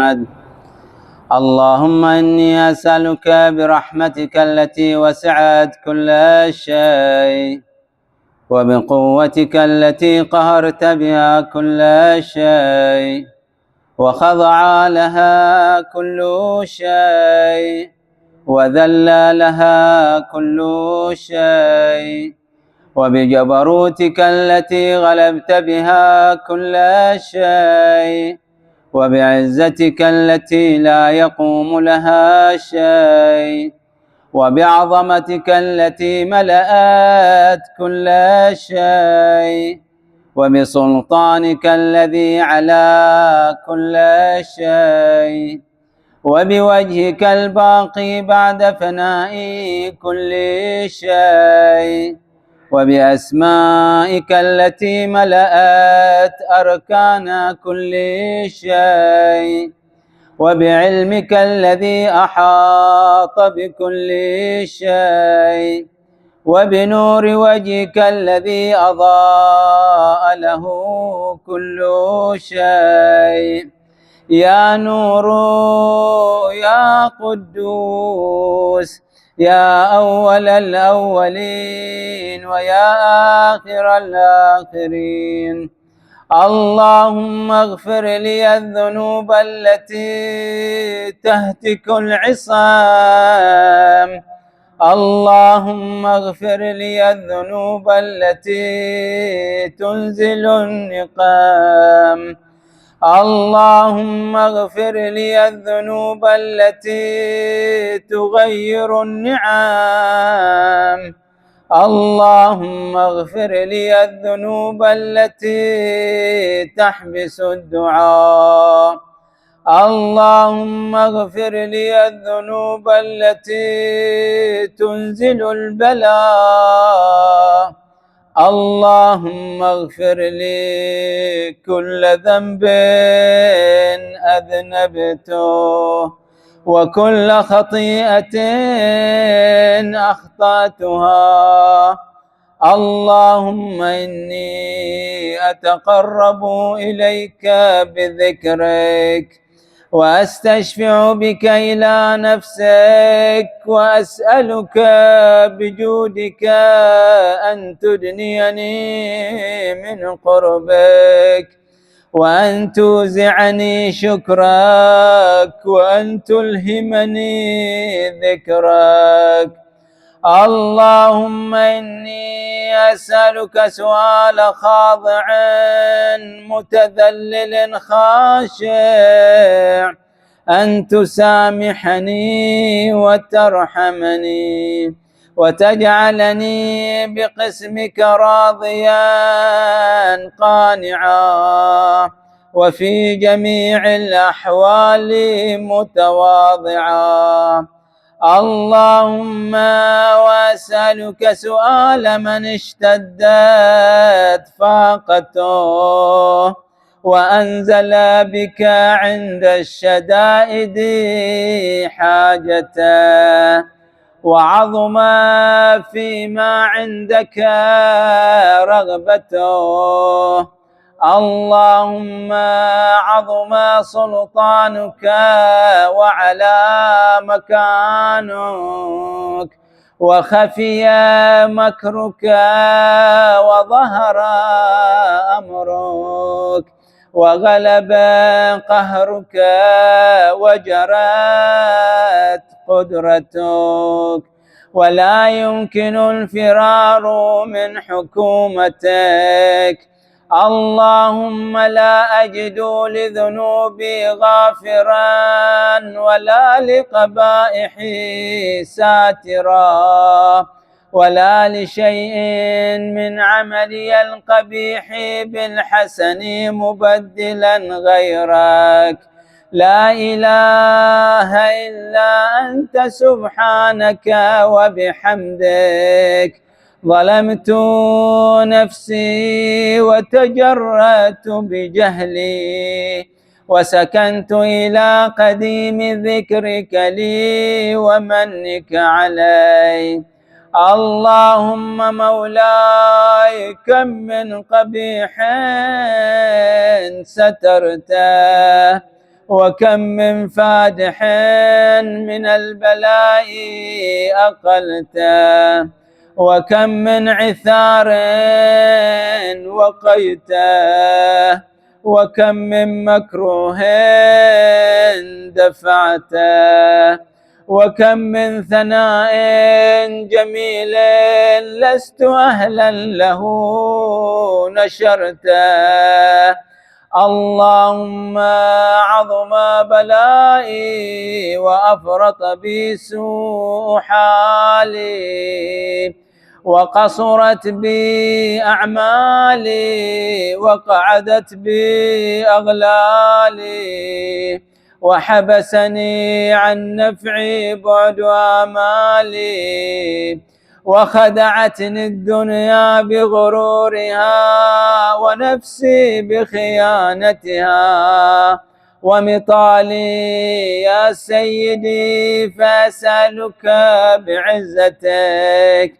محمد. اللهم إني أسألك برحمتك التي وسعت كل شيء وبقوتك التي قهرت بها كل شيء وخضع لها كل شيء وذل لها كل شيء وبجبروتك التي غلبت بها كل شيء وبعزتك التي لا يقوم لها شيء وبعظمتك التي ملأت كل شيء وبسلطانك الذي على كل شيء وبوجهك الباقي بعد فناء كل شيء وبأسمائك التي ملأت أركان كل شيء وبعلمك الذي أحاط بكل شيء وبنور وجهك الذي أضاء له كل شيء. يا نور يا قدوس يا أول الأولين ويا آخر الآخرين، اللهم اغفر لي الذنوب التي تهتك العصام، اللهم اغفر لي الذنوب التي تنزل النقام، اللهم اغفر لي الذنوب التي تغير النعام، اللهم اغفر لي الذنوب التي تحبس الدعاء، اللهم اغفر لي الذنوب التي تنزل البلاء، اللهم اغفر لي كل ذنب أذنبته وكل خطيئة أخطأتها، اللهم إني أتقرب إليك بذكرك وأستشفع بك إلى نفسك وأسألك بجودك أن تدنيني من قربك وأن توزعني شكرك وأن تلهمني ذكرك، اللهم إني أسألك سؤال خاضع متذلل خاشع أن تسامحني وترحمني وتجعلني بقسمك راضيا قانعا وفي جميع الأحوال متواضعا، اللهم وأسألك سؤال من اشتدت فاقته وأنزل بك عند الشدائد حاجته وعظم فيما عندك رغبته، اللهم عظم سلطانك وعلى مكانك وخفي مكرك وظهر أمرك وغلب قهرك وجرت قدرتك ولا يمكن الفرار من حكومتك، اللهم لا أجد لذنوبي غافرا ولا لقبائحي ساترا ولا لشيء من عملي القبيح بالحسن مبدلا غيرك، لا إله إلا أنت سبحانك وبحمدك، ظلمت نفسي وتجرأت بجهلي وسكنت إلى قديم ذكرك لي ومنك علي، اللهم مولاي كم من قبيح سترته وكم من فادح من البلاء أقلته، وكم من عثار وقيته، وكم من مكروه دفعته، وكم من ثناء جميل لست أهلا له نشرته. اللهم عظم بلائي وأفرط بي سوء حالي، وقصرت بي أعمالي، وقعدت بي أغلالي، وحبسني عن نفعي بعد آمالي، وخدعتني الدنيا بغرورها، ونفسي بخيانتها، ومطالي يا سيدي فأسألك بعزتك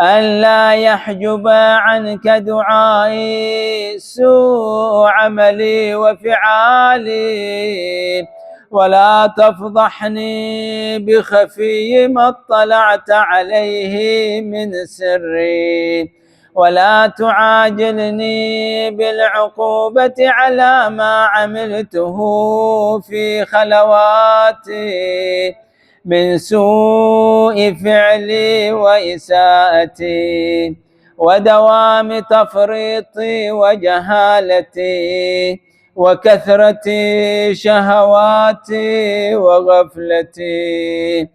أن لا يحجب عنك دعائي سوء عملي وفعالي، ولا تفضحني بخفي ما اطلعت عليه من سري، ولا تعاجلني بالعقوبة على ما عملته في خلواتي من سوء فعلي وإساءتي ودوام تفريطي وجهالتي وكثرة شهواتي وغفلتي.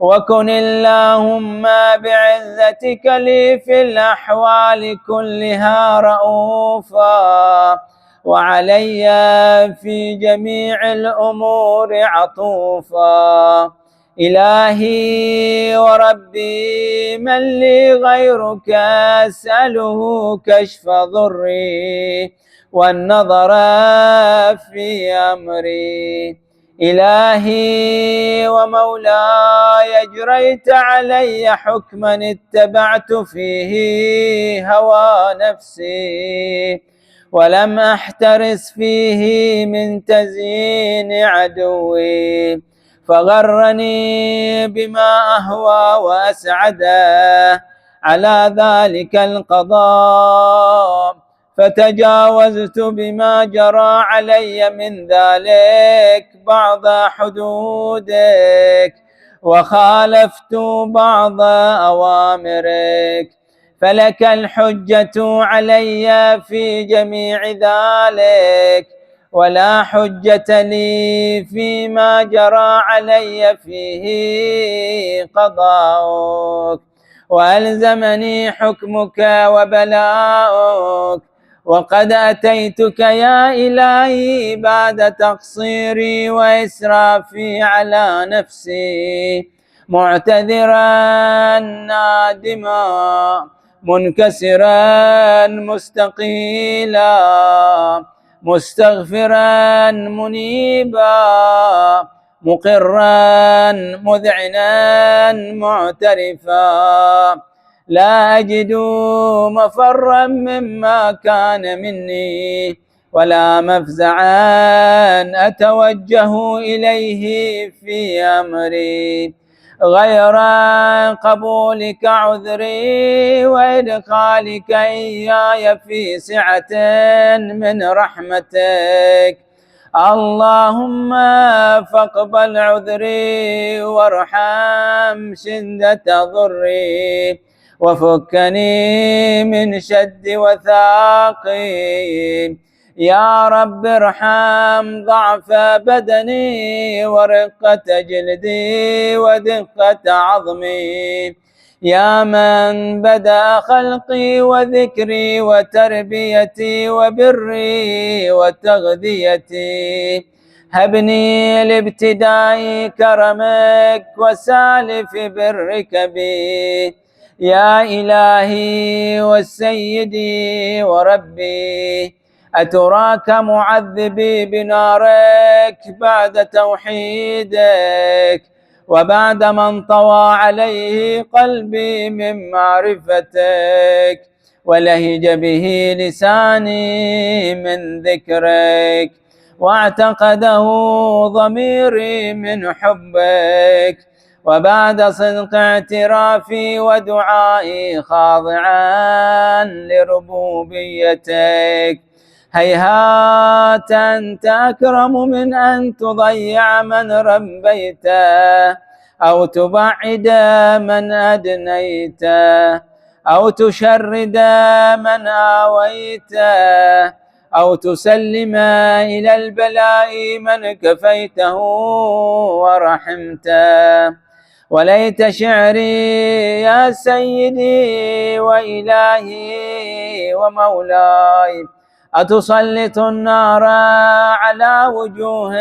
وكن اللهم بعزتك لي في الأحوال كلها رؤوفا، وعلي في جميع الأمور عطوفا. إلهي وربي من لي غيرك أسأله كشف ضري والنظر في أمري. إلهي ومولاي أجريت علي حكما اتبعت فيه هوى نفسي، ولم أحترس فيه من تزيين عدوي، فغرني بما أهوى وأسعده على ذلك القضاء، فتجاوزت بما جرى علي من ذلك بعض حدودك، وخالفت بعض أوامرك، فلك الحجة علي في جميع ذلك، ولا حجة لي فيما جرى علي فيه قضاؤك، وألزمني حكمك وبلاؤك. وقد أتيتك يا إلهي بعد تقصيري وإسرافي على نفسي، معتذرا نادما منكسرا مستقيلا مستغفرا منيبا مقرا مذعنا معترفا، لا أجد مفرا مما كان مني، ولا مفزعا أتوجه إليه في أمري، غير قبولك عذري وإدخالك إياي في سعة من رحمتك. اللهم فاقبل عذري وارحم شدة ضري، وفكني من شد وثاقي. يا رب ارحم ضعف بدني ورقة جلدي ودقة عظمي، يا من بدأ خلقي وذكري وتربيتي وبري وتغذيتي. هبني لابتداء كرمك وسالف برك بي، يا إلهي والسيدي وربي. أتراك معذبي بنارك بعد توحيدك، وبعد ما انطوى عليه قلبي من معرفتك، ولهج به لساني من ذكرك، واعتقده ضميري من حبك، وبعد صدق اعترافي ودعائي خاضعا لربوبيتك. هيهات أنت أكرم من أن تضيع من ربيته، أو تبعد من أدنيته، أو تشرد من آويته، أو تسلم إلى البلاء من كفيته ورحمته. وليت شعري يا سيدي وإلهي ومولاي أتسلط النار على وجوه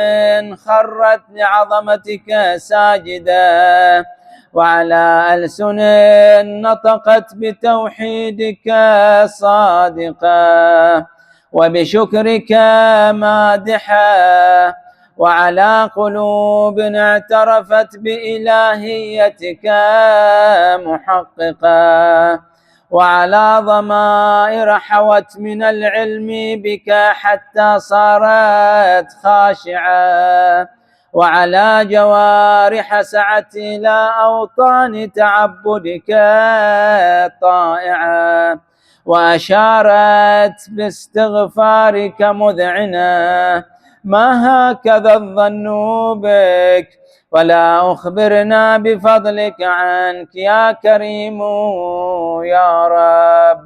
خرت لعظمتك ساجدة، وعلى ألسن نطقت بتوحيدك صادقة، وبشكرك مادحة، وعلى قلوب اعترفت بإلهيتك محققة، وعلى ضمائر حوت من العلم بك حتى صارت خاشعة، وعلى جوارح سعت إلى أوطان تعبدك طائعة، وأشارت باستغفارك مذعنة. ما هكذا الظن بك، ولا أخبرنا بفضلك عنك يا كريم يا رب.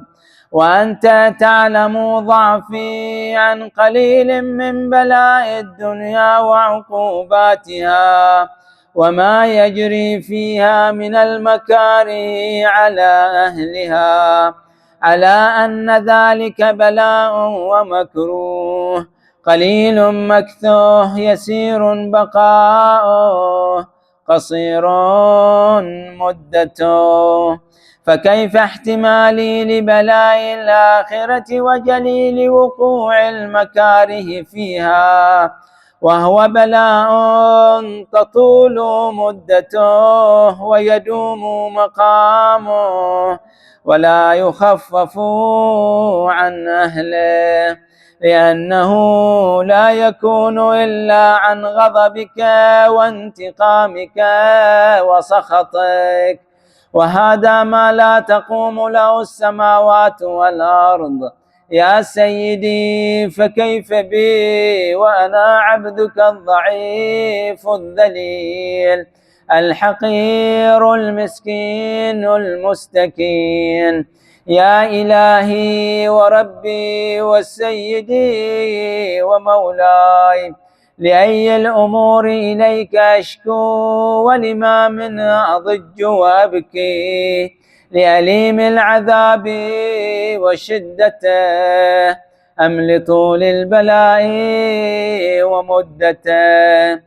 وأنت تعلم ضعفي عن قليل من بلاء الدنيا وعقوباتها، وما يجري فيها من المكاره على أهلها، على أن ذلك بلاء ومكروه قليل مكثوه يسير بقاؤه قصير مدته. فكيف احتمالي لبلاء الآخرة وجليل وقوع المكاره فيها، وهو بلاء تطول مدته ويدوم مقامه، ولا يخفف عن أهله، لأنه لا يكون إلا عن غضبك وانتقامك وسخطك، وهذا ما لا تقوم له السماوات والأرض يا سيدي. فكيف بي وأنا عبدك الضعيف الذليل الحقير المسكين المستكين؟ يا إلهي وربي وسيدي ومولاي، لأي الأمور إليك أشكو، ولما منها أضج وأبكي؟ لأليم العذاب وشدته، أم لطول البلاء ومدته؟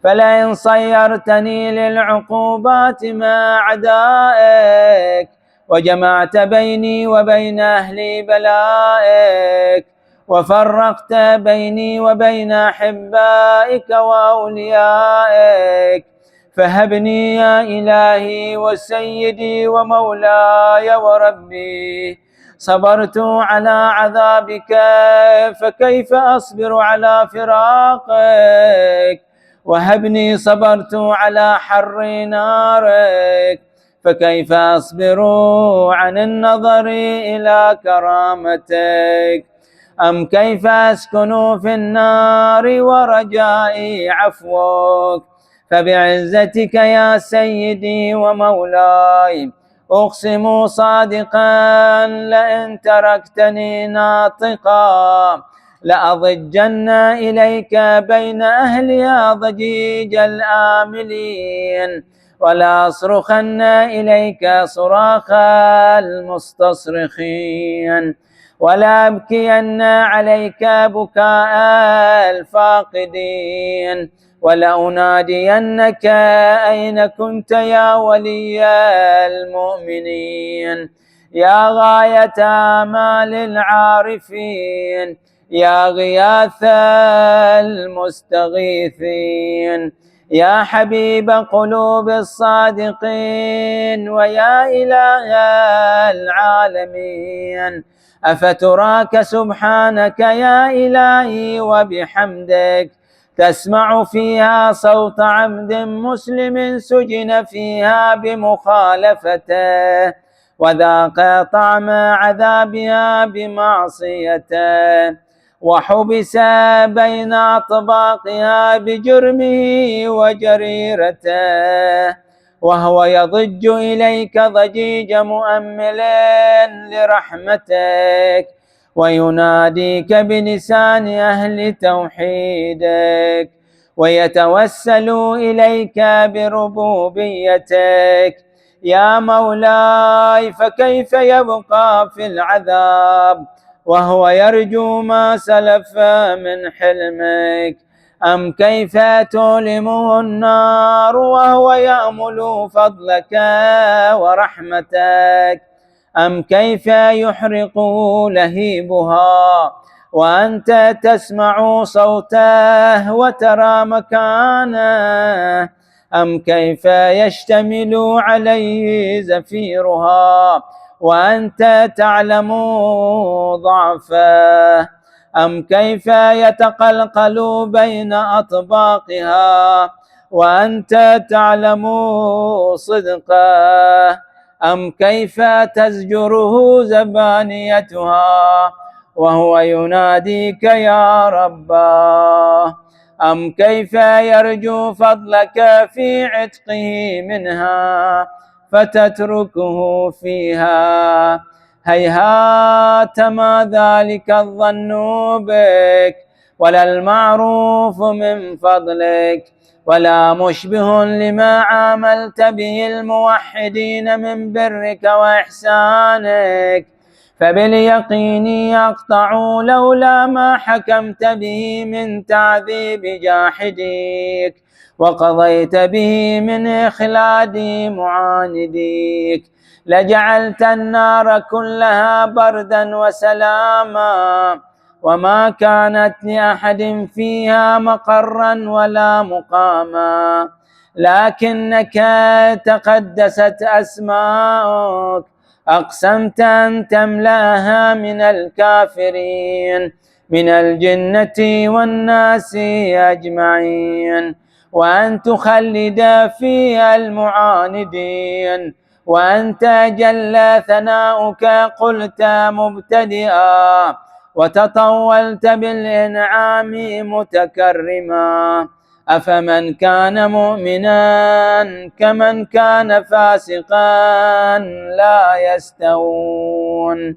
فلئن صيرتني للعقوبات مع أعدائك، وجمعت بيني وبين أهل بلائك، وفرقت بيني وبين أحبائك وأوليائك، فهبني يا إلهي وسيدي ومولاي وربي. صبرت على عذابك، فكيف أصبر على فراقك؟ وهبني صبرت على حر نارك، فكيف أصبر عن النظر إلى كرامتك؟ أم كيف أسكن في النار ورجائي عفوك؟ فبعزتك يا سيدي ومولاي أقسم صادقا، لئن تركتني ناطقا لأضجن إليك بين أهلها ضجيج الآملين، ولا أصرخن إليك صراخ المستصرخين، ولا أبكين عليك بكاء الفاقدين، ولأنادينك أين كنت يا ولي المؤمنين، يا غاية آمال العارفين، يا غياث المستغيثين، يا حبيب قلوب الصادقين، ويا إله العالمين. أفتراك سبحانك يا إلهي وبحمدك تسمع فيها صوت عبد مسلم سجن فيها بمخالفته وذاق طعم عذابها بمعصيته وحبس بين أطباقها بجرمه وجريرته وهو يضج إليك ضجيج مؤمل لرحمتك ويناديك بلسان أهل توحيدك ويتوسل إليك بربوبيتك يا مولاي فكيف يبقى في العذاب وهو يرجو ما سلف من حلمك أم كيف تؤلمه النار وهو يأمل فضلك ورحمتك أم كيف يحرقه لهيبها وأنت تسمع صوته وترى مكانه أم كيف يشتمل عليه زفيرها وأنت تعلم ضعفه أم كيف يتقلقل بين أطباقها وأنت تعلم صدقه أم كيف تزجره زبانيتها وهو يناديك يا رباه أم كيف يرجو فضلك في عتقه منها فتتركه فيها هيهات ما ذلك الظن بك ولا المعروف من فضلك ولا مشبه لما عاملت به الموحدين من برك وإحسانك فباليقين يقطع لولا ما حكمت به من تعذيب جاحديك وقضيت به من إخلاد معانديك لجعلت النار كلها بردا وسلاما وما كانت لأحد فيها مقرا ولا مقاما لكنك تقدست أسماؤك أقسمت أن تملأها من الكافرين من الجنة والناس أجمعين وأن تخلد فيها المعاندين وأنت جل ثناؤك قلت مبتدئا وتطولت بالإنعام متكرما أفمن كان مؤمنا كمن كان فاسقا لا يستوون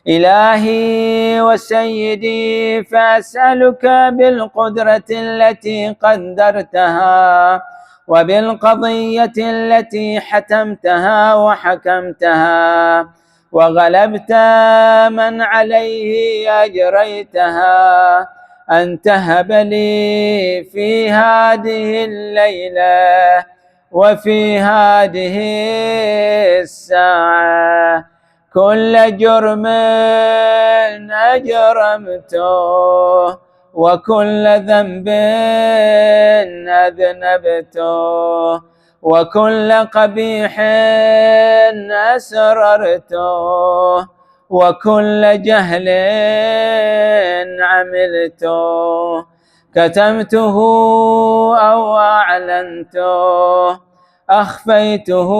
إلهي وسيدي فأسألك بالقدرة التي قدرتها وبالقضية التي حتمتها وحكمتها وغلبت من عليه أجريتها أن تهب لي في هذه الليلة وفي هذه الساعة كل جرم أجرمته وكل ذنب أذنبته وكل قبيح أسررته وكل جهل عملته كتمته أو أعلنته أخفيته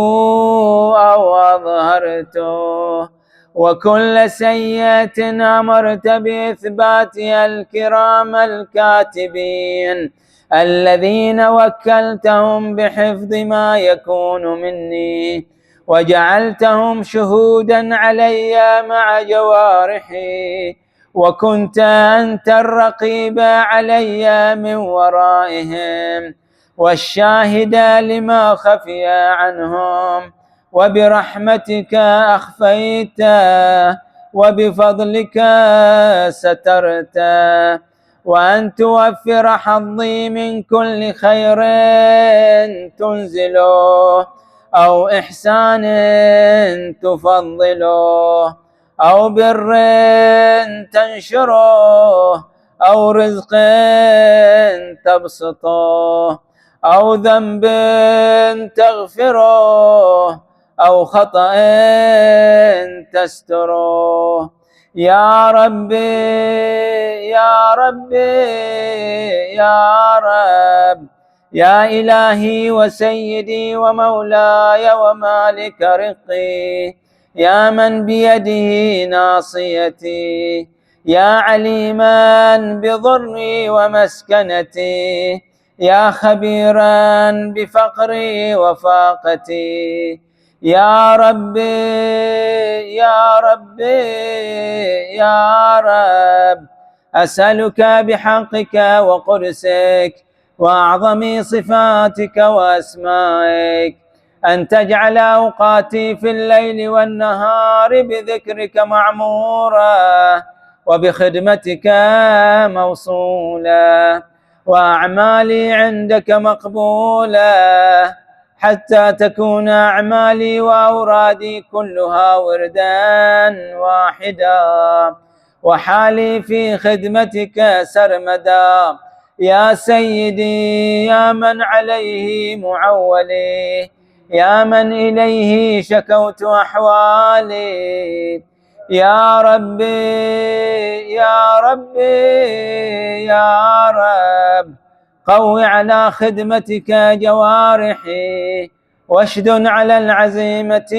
أو أظهرته وكل سيئة أمرت بإثباتها الكرام الكاتبين الذين وكلتهم بحفظ ما يكون مني وجعلتهم شهودا علي مع جوارحي وكنت أنت الرقيب علي من ورائهم والشاهد لما خفي عنهم وبرحمتك أخفيته وبفضلك سترته وأن توفر حظي من كل خير تنزله أو إحسان تفضله أو بر تنشره أو رزق تبسطه أو ذنب تغفره أو خطأ تستره يا ربي يا ربي يا رب، يا إلهي وسيدي ومولاي ومالك رقي، يا من بيده ناصيتي، يا عليما بضري ومسكنتي، يا خبيرا بفقري وفاقتي، يا ربي يا ربي يا رب، أسألك بحقك وقدسك وأعظم صفاتك وأسمائك أن تجعل أوقاتي في الليل والنهار بذكرك معمورة، وبخدمتك موصولة، وأعمالي عندك مقبولة، حتى تكون أعمالي وأورادي كلها وردا واحدا، وحالي في خدمتك سرمدا. يا سيدي يا من عليه معولي، يا من إليه شكوت أحوالي، يا ربي يا ربي يا رب، قو على خدمتك جوارحي، واشدد على العزيمة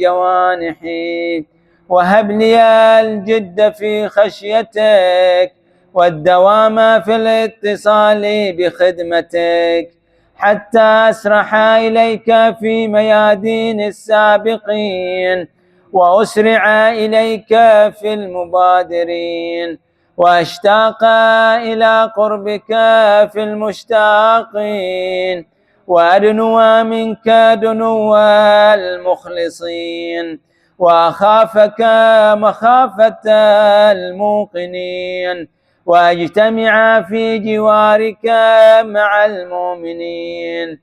جوانحي، وهب لي الجد في خشيتك والدوام في الاتصال بخدمتك، حتى أسرح إليك في ميادين السابقين، وأسرع إليك في المبادرين، وأشتاق إلى قربك في المشتاقين، وأدنو منك دنو المخلصين، وأخافك مخافة الموقنين، وأجتمع في جوارك مع المؤمنين.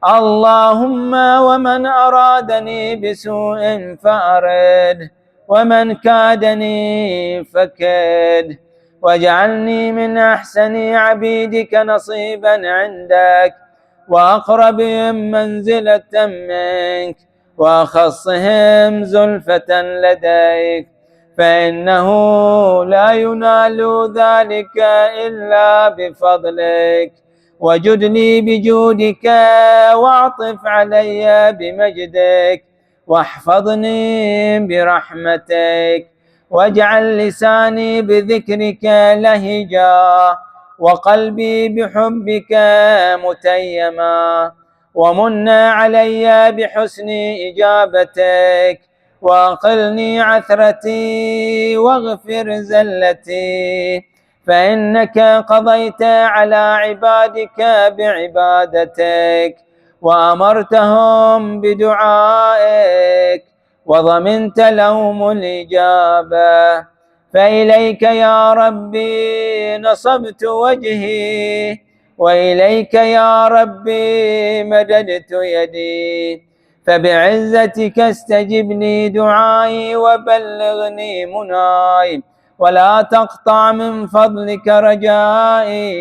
اللهم ومن أرادني بسوء فأرد، ومن كادني فكد، واجعلني من أحسن عبيدك نصيبا عندك، وأقربهم منزلة منك، وأخصهم زلفة لديك، فإنه لا ينال ذلك إلا بفضلك. وجد لي بجودك، واعطف علي بمجدك، واحفظني برحمتك، واجعل لساني بذكرك لهجا، وقلبي بحبك متيما، ومن علي بحسن إجابتك، وأقلني عثرتي واغفر زلتي، فإنك قضيت على عبادك بعبادتك، وأمرتهم بدعائك، وضمنت لهم الإجابة. فإليك يا ربي نصبت وجهي، وإليك يا ربي مددت يدي، فبعزتك استجب لي دعائي وبلغني مناي، ولا تقطع من فضلك رجائي،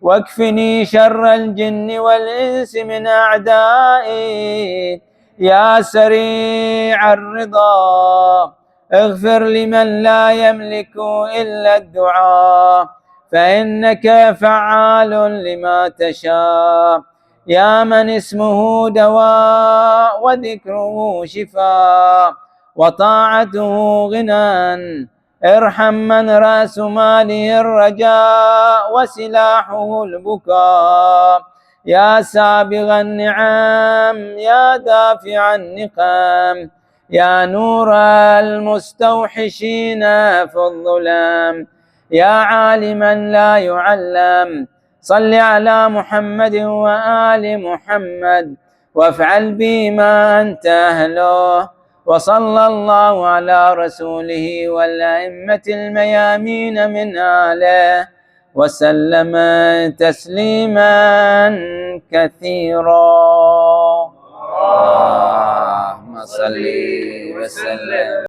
واكفني شر الجن والإنس من أعدائي. يا سريع الرضا اغفر لمن لا يملك إلا الدعاء، فإنك فعال لما تشاء. يا من اسمه دواء وذكره شفاء وطاعته غنى، ارحم من رأس ماله الرجاء وسلاحه البكاء. يا سابغ النعم يا دافع النقم، يا نور المستوحشين في الظلام، يا عالما لا يعلم، صل على محمد وآل محمد، وافعل بي ما أنت أهله. وصلى الله على رسوله والأئمة الميامين من آله، وسلم تسليما كثيرا. اللهم صل وسلم